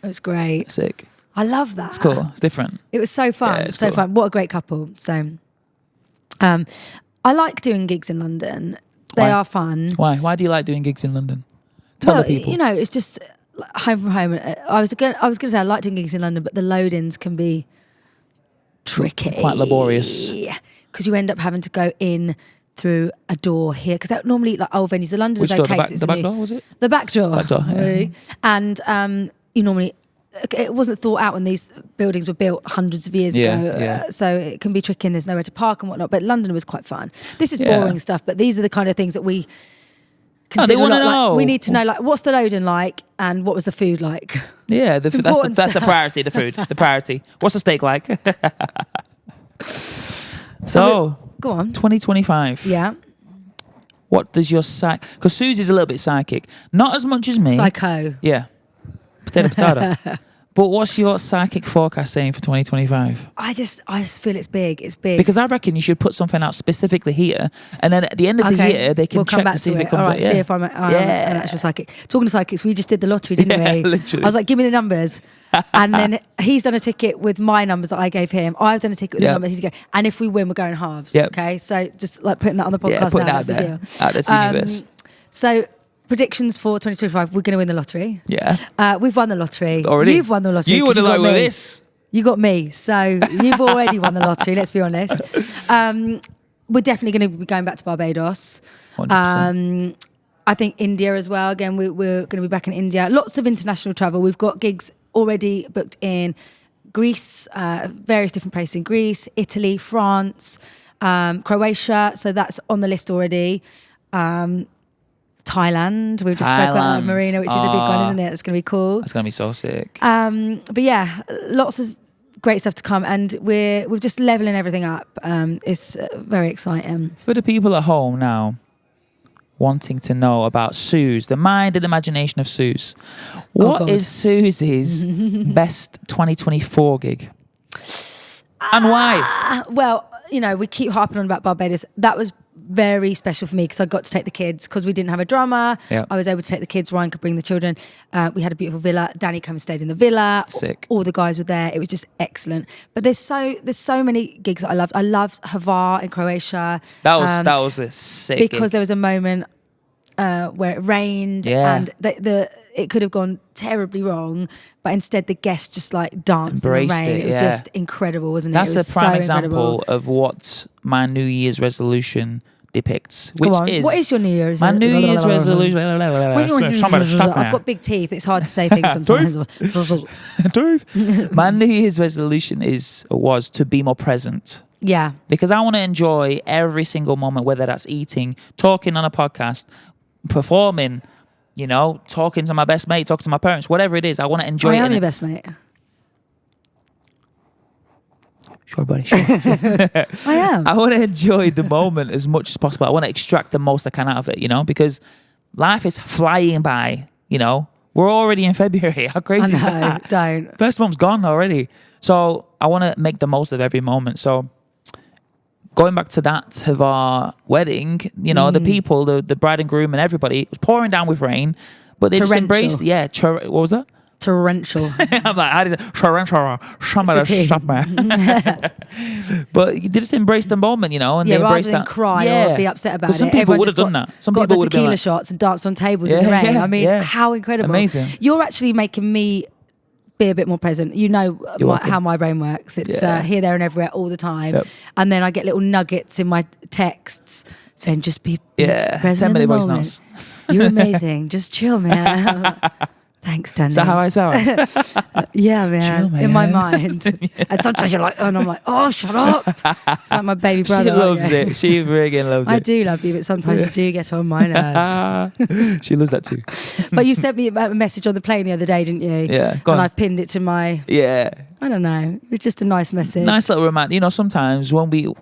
It was great.
sick.
I love that.
It's cool. It's different.
It was so fun.
Yeah, it's
So
cool.
fun. What a great couple. So I like doing gigs in London. They
Why?
are fun.
Why? Why do you like doing gigs in London? Tell
Well,
the people.
you know, it's just like home from home. I was going to say I like doing gigs in London, but the load-ins can be tricky,
Quite laborious.
because you end up having to go in through a door here, because they're normally like old venues. The London's
Which door?
okay.
The
'cause
back,
it's
the
a
back
new-
door, was it?
The back door.
Back door, yeah.
And you normally, it wasn't thought out when these buildings were built hundreds of years
Yeah,
ago.
yeah.
So it can be tricky and there's nowhere to park and whatnot. But London was quite fun. This is
Yeah.
boring stuff, but these are the kind of things that we
No, they
consider a
wanna
lot. Like,
know.
we need to know, like, what's the loading like and what was the food like?
Yeah,
Important
that's the
stuff.
priority, the food. The priority. What's the steak like? So,
Go on.
2025.
Yeah.
What does your because Susie's a little bit psychic. Not as much as me.
Psycho.
Yeah. Potato. But what's your psychic forecast saying for 2025?
I just feel it's big. It's big.
Because I reckon you should put something out specifically here, and then at the end of the year they can
we'll come
check
back
to see if it comes
All
out.
right,
Yeah.
see if I'm an actual psychic. Talking to psychics, we just did the lottery, didn't
Yeah,
we?
literally.
I was like, give me the numbers. And then he's done a ticket with my numbers that I gave him. I've done a ticket with
Yeah.
the numbers he's going. And if we win, we're going halves.
Yep.
Okay. So just like putting that on the podcast
Yeah, put
now.
it out
That's the
there.
deal.
Out there to the universe.
So predictions for 2025, we're going to win the lottery.
Yeah.
We've won the lottery.
Already.
You've won the lottery.
You
'cause
would have
got
known with
me.
this.
You got me. So you've already won the lottery, let's be honest. We're definitely going to be going back to Barbados.
100%.
I think India as well. Again, we're going to be back in India. Lots of international travel. We've got gigs already booked in Greece, various different places in Greece, Italy, France, Croatia. So that's on the list already. Thailand. We've just spoke about
Thailand.
Marina, which is a big one, isn't it? It's going to be cool.
That's gonna be so sick.
But yeah, lots of great stuff to come, and we're just leveling everything up. It's very exciting.
For the people at home now, wanting to know about Suze, the mind and imagination of Suze. What
God.
is Suze's best 2024 gig? And why?
Well, we keep harping on about Barbados. That was very special for me because I got to take the kids because we didn't have a drummer.
Yeah.
I was able to take the kids. Ryan could bring the children. We had a beautiful villa. Danny came and stayed in the villa.
Sick.
All the guys were there. It was just excellent. But there's so many gigs that I loved. I loved Hvar in Croatia.
That was a sick
because
gig.
there was a moment where it rained and it could have gone terribly wrong, but instead the guests just like danced
Embraced
in the rain.
it,
It was
yeah.
just incredible, wasn't it?
That's
It was
a prime
so
example
incredible.
of what my New Year's resolution depicts. Which
Go on.
is
What is your New Year's?
my New Year's resolution?
I've got big teeth. It's hard to say things sometimes.
My New Year's resolution was to be more present.
Yeah.
Because I want to enjoy every single moment, whether that's eating, talking on a podcast, performing, talking to my best mate, talking to my parents, whatever it is. I want to enjoy
I
it.
am your best mate.
Sure, buddy. Sure.
I am.
I want to enjoy the moment as much as possible. I want to extract the most I can out of it, because life is flying by, We're already in February. How crazy is
I know.
that?
Don't.
First month's gone already. So I want to make the most of every moment. So going back to that of our wedding, the people, the bride and groom and everybody, it was pouring down with rain, but they just embraced, what was that?
Torrential.
I'm like, how does it? Torrential. But they just embraced the moment, and they
rather
embraced
than
that.
cry or be upset about it.
Some people
Everyone
would have
just
done that. Some
got
people
the
would have been
tequila
like,
shots and danced on tables in the rain. I mean, how incredible.
Amazing.
You're actually making me be a bit more present. How my brain works. It's here, there and everywhere all the time.
Yep.
And then I get little nuggets in my texts saying, just be present
10
in
minute
the
voice
moment.
notes.
You're amazing. Just chill, man. Thanks, Danny.
Is that how I sound?
Yeah, man.
Chill, man.
In my mind. And sometimes you're like, and I'm like, oh, shut up. It's like my baby brother.
She loves
aren't you?
it. She friggin' loves it.
I do love you, but sometimes you do get on my nerves.
She loves that too.
But you sent me a message on the plane the other day, didn't you?
Yeah, go
And
on.
I've pinned it to my,
Yeah.
I don't know. It's just a nice message.
Nice little romantic. Sometimes when we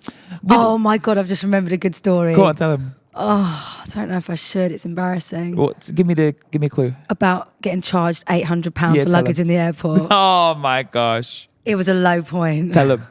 Oh my God, I've just remembered a good story.
go on, tell him.
Oh, I don't know if I should. It's embarrassing.
What? Give me a clue.
About getting charged £800
Yeah,
for
tell
luggage
him.
in the airport.
Oh my gosh.
It was a low point.
Tell him.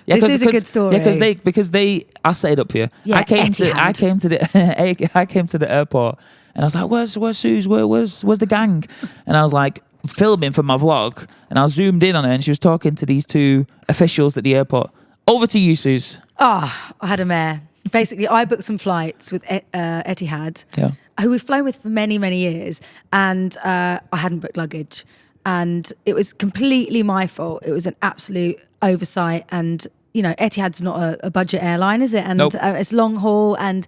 Yeah,
This is a good story.
Yeah, because they, I'll set it up for you.
Yeah,
I came to
Etihad.
I came to the airport and I was like, where's Suze? Where's the gang? And I was like filming for my vlog and I zoomed in on her and she was talking to these two officials at the airport. Over to you, Suze.
I had a mare. Basically, I booked some flights with Etihad,
Yeah.
who we've flown with for many, many years, and I hadn't booked luggage. And it was completely my fault. It was an absolute oversight. And, Etihad's not a budget airline, is it? And
Nope.
It's long haul and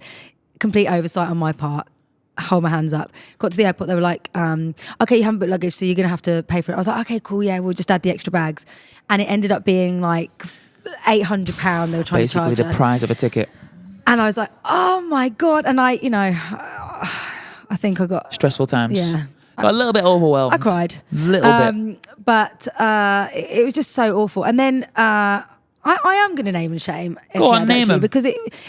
complete oversight on my part. Hold my hands up. Got to the airport, they were like, okay, you haven't booked luggage, so you're going to have to pay for it. I was like, okay, cool, yeah, we'll just add the extra bags. And it ended up being like £800 they were trying
Basically
to charge
the
us.
price of a ticket.
And I was like, oh my God. And I think I got,
Stressful times.
yeah,
Got a little bit overwhelmed.
I cried.
Little bit.
But it was just so awful. And then I am going to name and shame
Go on,
Etihad,
name
actually,
'em.
because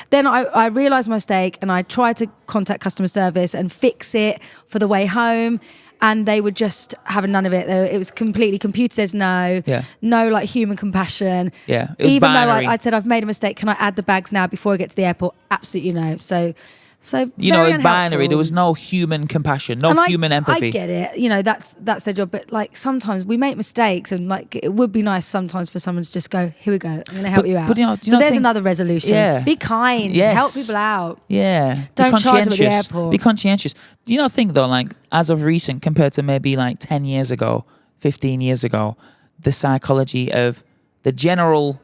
then I realised my mistake and I tried to contact customer service and fix it for the way home. And they were just having none of it. It was completely, computer says no.
Yeah.
No, like, human compassion.
Yeah, it was
Even
binary.
though I'd said, I've made a mistake, can I add the bags now before I get to the airport? Absolutely no. So very
it's binary.
unhelpful.
There was no human compassion, no
And
human empathy.
I get it. That's their job. But like sometimes we make mistakes, and like it would be nice sometimes for someone to just go, "Here we go. I'm going to help you out."
but do you
so
not
there's
think-
another resolution.
Yeah.
Be kind.
Yes.
Help people out.
Yeah.
Don't
Be
charge them at the
conscientious.
airport.
Be conscientious. Do you not think though, like as of recent, compared to maybe like 10 years ago, 15 years ago, the psychology of the general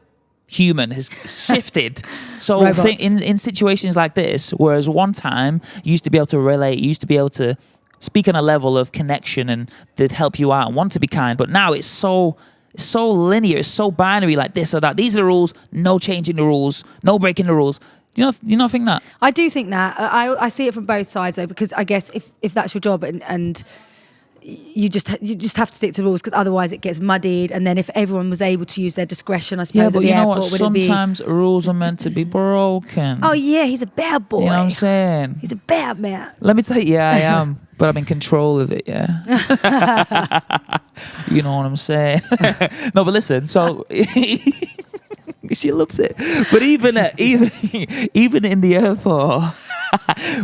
human has shifted. So
Robots.
in situations like this, whereas one time you used to be able to relate, you used to be able to speak on a level of connection and they'd help you out and want to be kind, but now it's so linear, it's so binary, like this or that. These are the rules, no changing the rules, no breaking the rules. Do you not think that?
I do think that. I see it from both sides though, because I guess if that's your job and you just have to stick to rules, because otherwise it gets muddied. And then if everyone was able to use their discretion, I suppose,
Yeah,
at
but
the
you know
airport,
what?
would it be?
Sometimes rules are meant to be broken.
Oh yeah, he's a bad boy.
You know what I'm saying?
He's a bad man.
Let me tell you, yeah, I am. But I'm in control of it, yeah. You know what I'm saying? No, but listen, so she loves it. But even in the airport,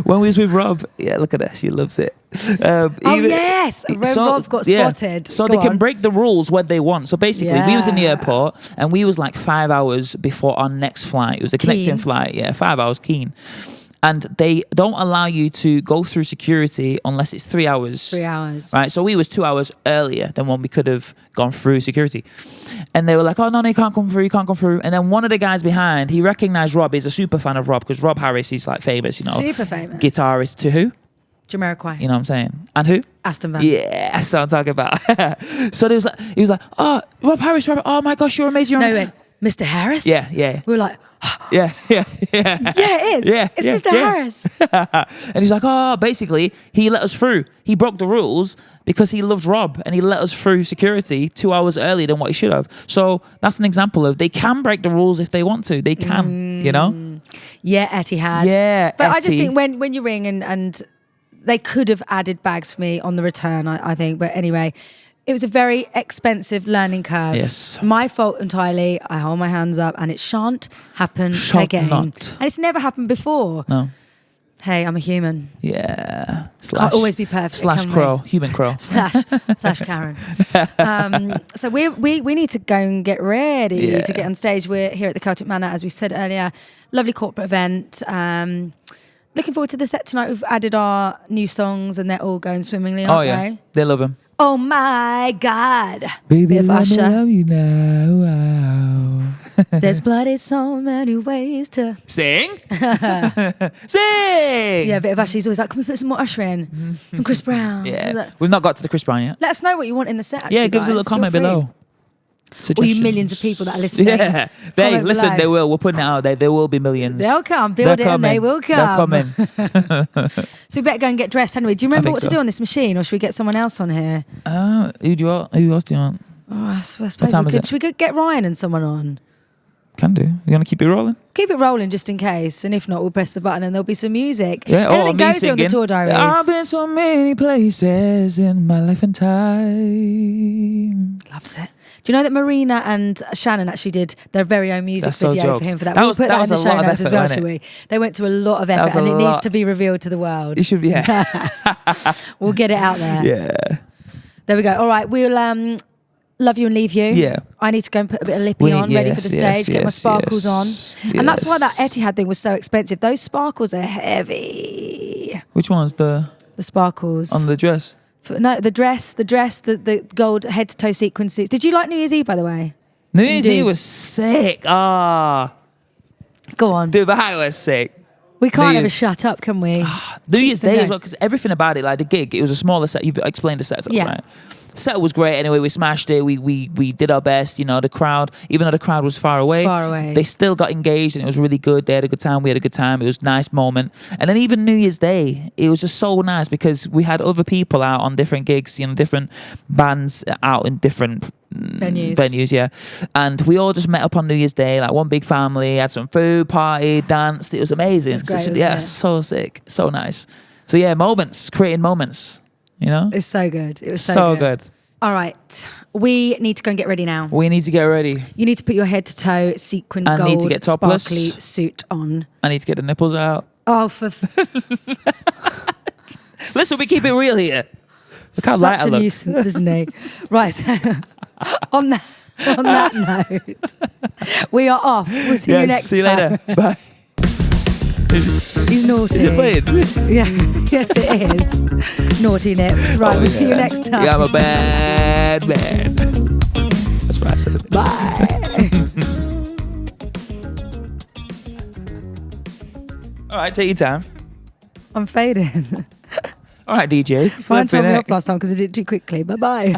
when we was with Rob, yeah, look at her, she loves it.
Yes, when Rob got spotted.
So
Go
they can
on.
break the rules when they want. So basically, we was in the airport and we was like 5 hours before our next flight. It was a connecting flight, 5 hours keen. And they don't allow you to go through security unless it's 3 hours.
3 hours.
Right, so we was 2 hours earlier than when we could have gone through security. And they were like, oh, no, you can't come through. And then one of the guys behind, he recognized Rob. He's a super fan of Rob, because Rob Harris is like famous, you know.
Super famous.
Guitarist to who?
Jamiroquai.
You know what I'm saying? And who?
Aston Van.
Yeah, that's what I'm talking about. So he was like, oh, Rob Harris, oh my gosh, you're amazing.
No, he went, Mr. Harris?
Yeah.
We were like,
Yeah.
yeah, it is. It's Mr. Harris.
And he's like, oh, basically, he let us through. He broke the rules because he loves Rob, and he let us through security 2 hours earlier than what he should have. So that's an example of they can break the rules if they want to. They can, you know?
Yeah, Etihad.
Yeah,
But I just
Etty.
think when you ring and they could have added bags for me on the return, I think. But anyway, it was a very expensive learning curve.
Yes.
My fault entirely. I hold my hands up, and it shan't happen again.
Not.
And it's never happened before.
No.
Hey, I'm a human.
Yeah.
Can't always be perfect.
Slash
can we?
crow. Human crow.
slash Karen. So we need to go and get ready to get on stage. We're here at the Celtic Manor, as we said earlier. Lovely corporate event. Looking forward to the set tonight. We've added our new songs, and they're all going swimmingly, aren't they?
They love him.
Oh my God.
Baby,
Bit of
let me
Usher.
love you now.
There's blood in so many ways to...
Sing. Sing.
Yeah, a bit of Usher. He's always like, can we put some more Usher in? Some Chris Brown.
Yeah. We've not got to the Chris Brown yet.
Let us know what you want in the set, actually,
Yeah, give us a
guys.
little comment
Feel free.
below.
All you millions of people that are listening.
Yeah.
Comment
Listen,
below.
they will. We're putting it out there. There will be millions.
They'll come. Build
They're
it and they
coming.
will come.
They're coming.
So we better go and get dressed, anyway. Do you remember
think
what to
so.
do on this machine, or should we get someone else on here?
Who else do you want?
Oh, I suppose
time
we
is
could.
it?
Should we go get Ryan and someone on?
Can do. You want to keep it rolling?
Keep it rolling just in case, and if not, we'll press the button and there'll be some music.
Yeah.
Anything
Me
goes here on the
singing.
tour diaries.
I've been so many places in my life and time.
Loves it. Do you know that Marina and Shannon actually did their very own music
That's so
video for
jokes.
him for that?
That
We'll
was-
put
that
that in
was
the
a
show
lot of
notes as
effort,
well,
wasn't
shall
it?
we? They went to a lot of
That
effort,
was a
and it needs
lot.
to be revealed to the world.
It should be. Yeah.
We'll get it out there.
Yeah.
There we go. All right, we'll love you and leave you.
Yeah.
I need to go and put a bit of lippy on, ready for the stage, get my sparkles on. And that's why that Etihad thing was so expensive. Those sparkles are heavy.
Which one's the
sparkles.
on the dress?
No, the dress, the gold head to toe sequin suits. Did you like New Year's Eve, by the way?
New Year's
did.
Eve was sick. Ah,
Go on.
dude, that was sick.
We can't
New
ever
Year's-
shut up, can we?
New Year's
them
Day
going.
as well, because everything about it, like the gig, it was a smaller set. You've explained the set,
Yeah.
right? Set was great anyway. We smashed it. We did our best. You know, the crowd, even though the crowd was far away, they still got engaged, and it was really good. They had a good time. We had a good time. It was a nice moment. And then even New Year's Day, it was just so nice because we had other people out on different gigs, you know, different bands out in different venues, yeah. And we all just met up on New Year's Day, like one big family, had some food, party, danced. It was amazing.
It's great, wasn't
yeah,
it?
so sick, so nice. So yeah, creating moments, you know?
It's so good. It was
so good.
All right. We need to go and get ready now.
We need to get ready.
You need to put your head to toe sequin
I
gold
need to get topless.
sparkly suit on.
I need to get the nipples out.
Oh,
Listen, we keep it real here. Look how light I
such a
look.
nuisance, isn't he? Right. on that note, we are off. We'll see you next
see you
time.
later. Bye.
He's naughty.
Is it playing?
Yeah, yes it is. Naughty nips. Right, we'll see you next time.
Yeah, I'm a bad man. That's what I said.
Bye.
All right, take your time.
I'm fading.
All right, DJ.
Fine, told me
Flipping
off last time because I did it too quickly. Bye-bye.